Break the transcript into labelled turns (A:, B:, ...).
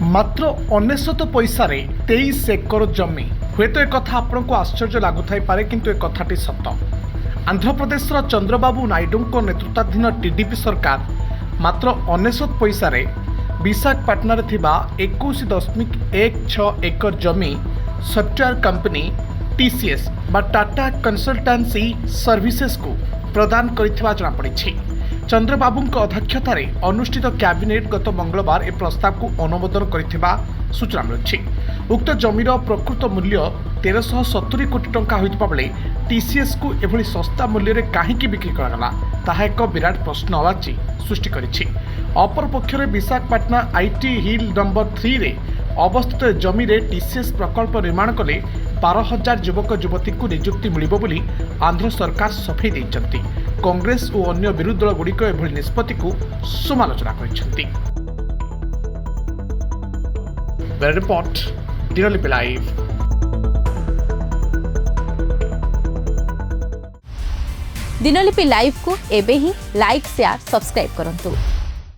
A: मात्र 99 पैसार 23 एकर जमी हुए तो एक कथा आपण को आश्चर्य लगुथाई पारे किंतु एक कथाटी सत। आंध्र प्रदेश चंद्रबाबू नायडू नेतृत्वाधीन टीडीपी सरकार मात्र 99 पैसार विशाखापाटनार 21.16 एकर जमी सॉफ्टवेयर कंपनी टीसीएस बा टाटा कंसल्टेंसी सर्विसेज को प्रदान करिथिबा जଣା पड़िछि। चंद्रबाबू अध्यक्षतार अनुष्ठित कैबिनेट गत मंगलवार ए प्रस्ताव को अनुमोदन करिथिबा सूचना मिलुछि। उक्त जमीर प्रकृत मूल्य 1370 कोटी टंका होइतबा बेले टीसीएस को एभली सस्ता मूल्य रे काहेकि बिक्री करागला ताहा एक विराट प्रश्नवाची सृष्टि करिछि। अपर पक्षरे विशाखापाटना आईटी हिल नंबर 3 रे अवस्थित जमी रे टीसीएस प्रकल्प निर्माण कले 12,000 युवक युवती को नियुक्ति मिलिबो बोली आंध्र सरकार सफेई दैछंती। कांग्रेस और अन्य विरोधी दल गुड़िक एभली निष्पत्ति को समालोचना करिसेंती। Report Dinalipi live.
B: Dinalipi live को एबे ही लाइक शेयर सब्सक्राइब करंतु।